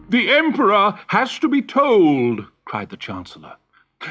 "The Emperor has to be told," cried the Chancellor.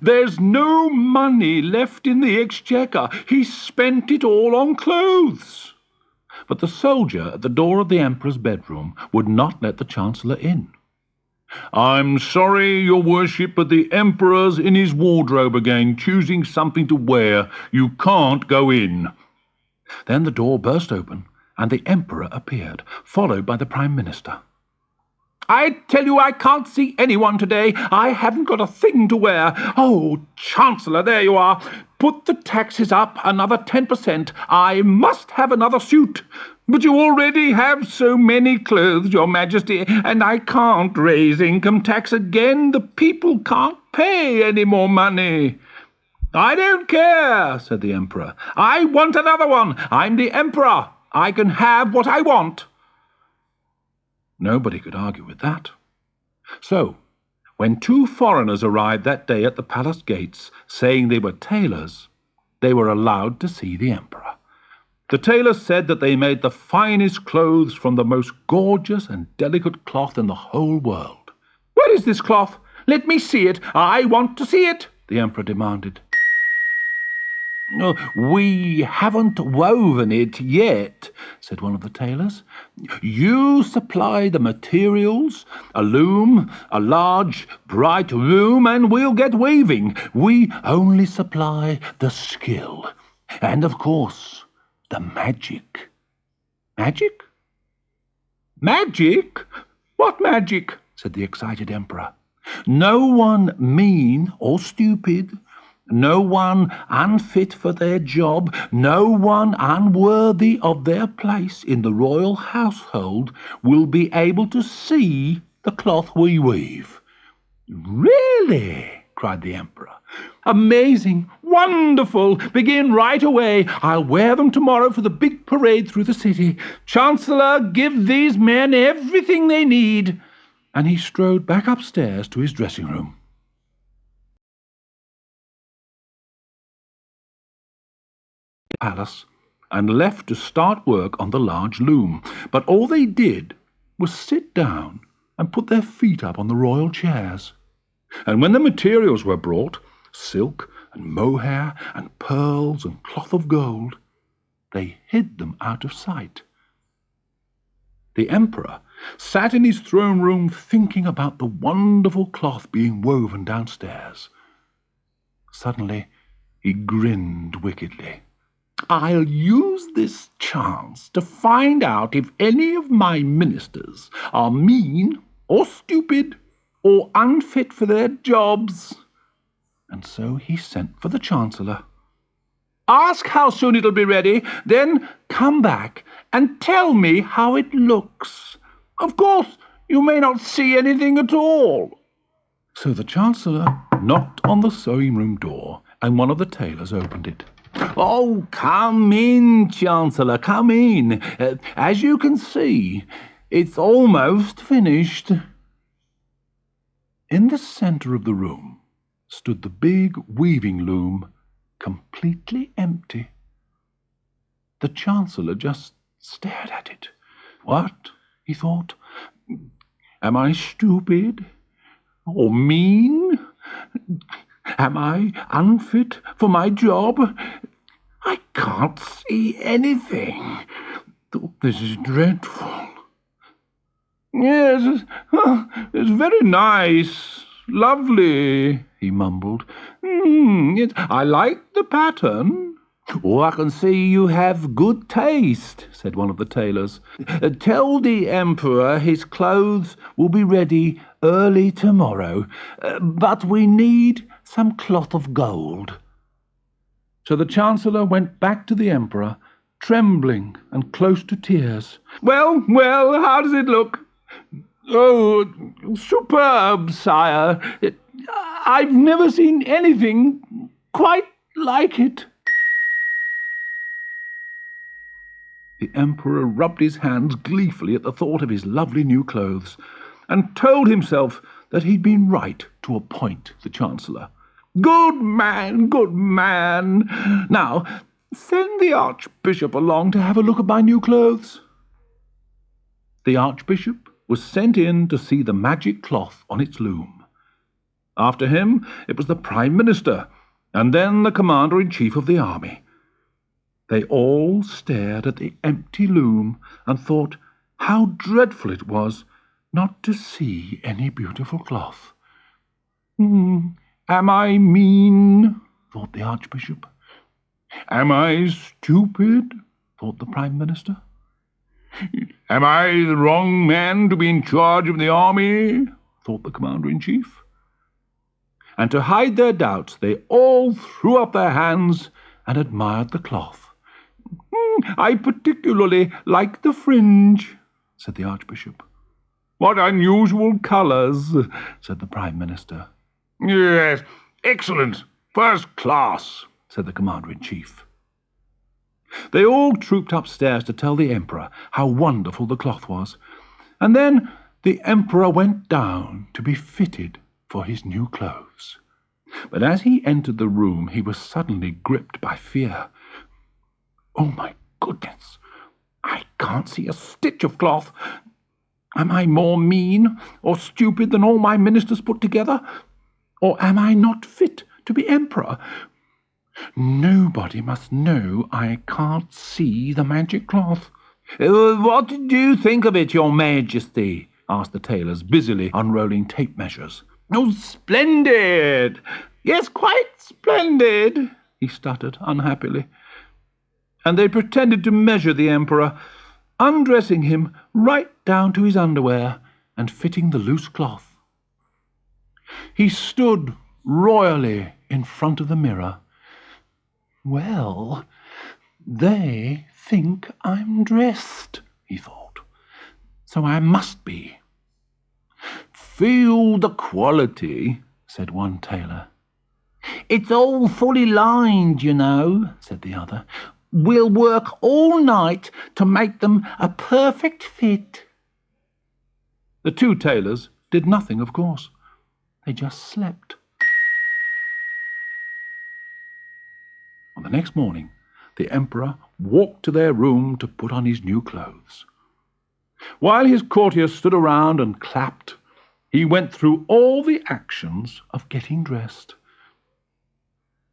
"There's no money left in the exchequer. He's spent it all on clothes." But the soldier at the door of the Emperor's bedroom would not let the Chancellor in. "I'm sorry, your worship, but the Emperor's in his wardrobe again, choosing something to wear. You can't go in." Then the door burst open, and the Emperor appeared, followed by the Prime Minister. "I tell you I can't see anyone today. I haven't got a thing to wear. Oh, Chancellor, there you are. Put the taxes up another 10%. I must have another suit. But you already have so many clothes, Your Majesty, and I can't raise income tax again. The people can't pay any more money." "I don't care," said the Emperor. "I want another one. I'm the Emperor. I can have what I want." Nobody could argue with that. So, when two foreigners arrived that day at the palace gates, saying they were tailors, they were allowed to see the Emperor. The tailors said that they made the finest clothes from the most gorgeous and delicate cloth in the whole world. "Where is this cloth? Let me see it. I want to see it," the Emperor demanded. "We haven't woven it yet," said one of the tailors. "You supply the materials, a loom, a large, bright room, and we'll get weaving. We only supply the skill. And, of course, the magic." "Magic? Magic? What magic?" said the excited Emperor. "No one mean or stupid, no one unfit for their job, no one unworthy of their place in the royal household will be able to see the cloth we weave." "Really?" cried the Emperor. "Amazing! Wonderful! Begin right away. I'll wear them tomorrow for the big parade through the city. Chancellor, give these men everything they need." And he strode back upstairs to his dressing room. Palace and left to start work on the large loom, but all they did was sit down and put their feet up on the royal chairs. And when the materials were brought, silk and mohair and pearls and cloth of gold, they hid them out of sight. The Emperor sat in his throne room thinking about the wonderful cloth being woven downstairs. Suddenly he grinned wickedly. "I'll use this chance to find out if any of my ministers are mean or stupid or unfit for their jobs." And so he sent for the Chancellor. "Ask how soon it'll be ready, then come back and tell me how it looks. Of course, you may not see anything at all." So the Chancellor knocked on the sewing room door, and one of the tailors opened it. "Oh, come in, Chancellor, come in. As you can see, it's almost finished." In the center of the room stood the big weaving loom, completely empty. The Chancellor just stared at it. "What?" he thought. "Am I stupid? Or mean? Am I unfit for my job? I can't see anything. This is dreadful. Yes, it's very nice, lovely," he mumbled. Yes, I like the pattern." "Oh, I can see you have good taste," said one of the tailors. "Tell the Emperor his clothes will be ready early tomorrow, but we need some cloth of gold." So the Chancellor went back to the Emperor, trembling and close to tears. Well, how does it look?" "Oh, superb, sire. I've never seen anything quite like it." The Emperor rubbed his hands gleefully at the thought of his lovely new clothes, and told himself that he'd been right to appoint the Chancellor. Good man, good man. Now, send the Archbishop along to have a look at my new clothes." The Archbishop was sent in to see the magic cloth on its loom. After him it was the Prime Minister, and then the Commander-in-Chief of the army. They all stared at the empty loom and thought how dreadful it was not to see any beautiful cloth. Am I mean? Thought the Archbishop. Am I stupid? Thought the Prime Minister. Am I the wrong man to be in charge of the army? Thought the Commander-in-Chief. And to hide their doubts, they all threw up their hands and admired the cloth. I particularly like the fringe, said the Archbishop. What unusual colours, said the Prime Minister. Yes, excellent, first class, said the Commander-in-Chief. They all trooped upstairs to tell the Emperor how wonderful the cloth was, and then the Emperor went down to be fitted for his new clothes. But as he entered the room, he was suddenly gripped by fear. Oh, my goodness! I can't see a stitch of cloth. Am I more mean or stupid than all my ministers put together? Or am I not fit to be emperor? Nobody must know I can't see the magic cloth. What did you think of it, Your Majesty? Asked the tailors, busily unrolling tape measures. Oh, splendid! Yes, quite splendid, he stuttered unhappily. And they pretended to measure the emperor, undressing him right down to his underwear and fitting the loose cloth. He stood royally in front of the mirror. Well, they think I'm dressed, he thought, so I must be. Feel the quality, said one tailor. It's all fully lined, you know, said the other. We'll work all night to make them a perfect fit. The two tailors did nothing, of course. They just slept. On the next morning, the Emperor walked to their room to put on his new clothes. While his courtiers stood around and clapped, he went through all the actions of getting dressed.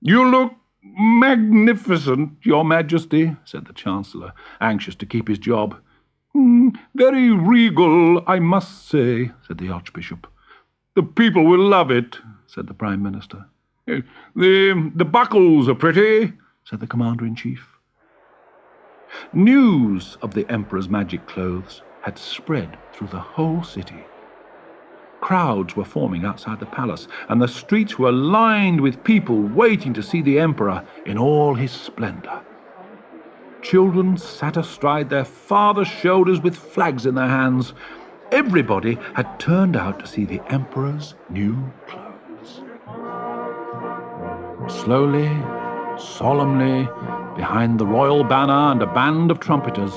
You look magnificent, Your Majesty, said the Chancellor, anxious to keep his job. Very regal, I must say, said the Archbishop. The people will love it, said the Prime Minister. The buckles are pretty, said the Commander-in-Chief. News of the Emperor's magic clothes had spread through the whole city. Crowds were forming outside the palace, and the streets were lined with people waiting to see the Emperor in all his splendor. Children sat astride their fathers' shoulders with flags in their hands. Everybody had turned out to see the Emperor's new clothes. Slowly, solemnly, behind the royal banner and a band of trumpeters,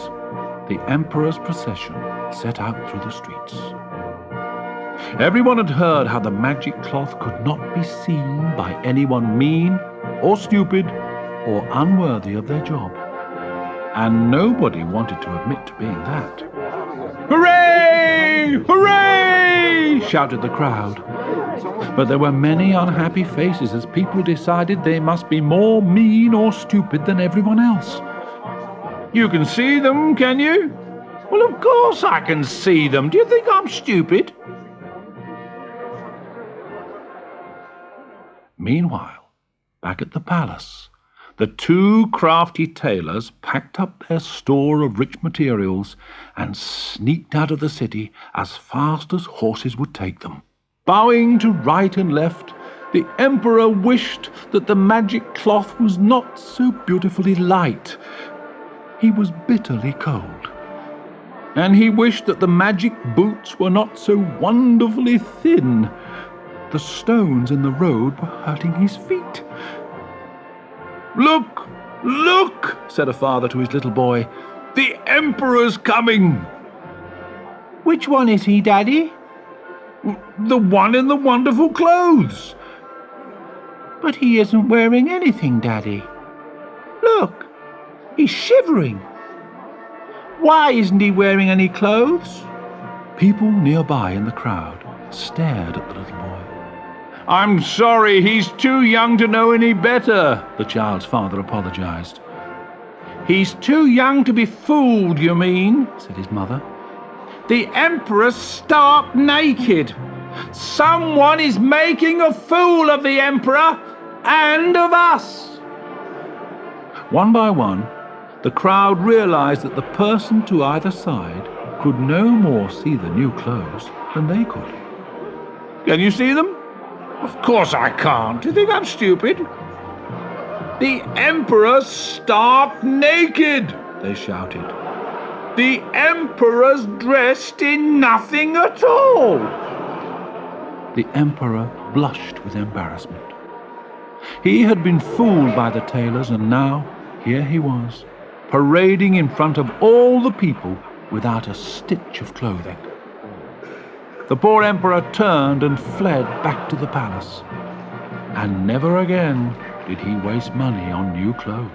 the Emperor's procession set out through the streets. Everyone had heard how the magic cloth could not be seen by anyone mean or stupid or unworthy of their job. And nobody wanted to admit to being that. Hooray! Hooray! Shouted the crowd. But there were many unhappy faces as people decided they must be more mean or stupid than everyone else. You can see them, can you? Well, of course I can see them. Do you think I'm stupid? Meanwhile, back at the palace, the two crafty tailors packed up their store of rich materials and sneaked out of the city as fast as horses would take them. Bowing to right and left, the Emperor wished that the magic cloth was not so beautifully light. He was bitterly cold. And he wished that the magic boots were not so wonderfully thin. The stones in the road were hurting his feet. Look, look, said a father to his little boy. The Emperor's coming. Which one is he, Daddy? The one in the wonderful clothes. But he isn't wearing anything, Daddy. Look, he's shivering. Why isn't he wearing any clothes? People nearby in the crowd stared at the little boy. I'm sorry, he's too young to know any better, The child's father apologized. He's too young to be fooled, you mean? Said his mother. The Emperor's stark naked. Someone is making a fool of the Emperor and of us. One by one, the crowd realized that the person to either side could no more see the new clothes than they could. Can you see them? Of course I can't. Do you think I'm stupid? The Emperor's stark naked, They shouted. The Emperor's dressed in nothing at all. The Emperor blushed with embarrassment. He had been fooled by the tailors, and now here he was, parading in front of all the people without a stitch of clothing. The poor Emperor turned and fled back to the palace, and never again did he waste money on new clothes.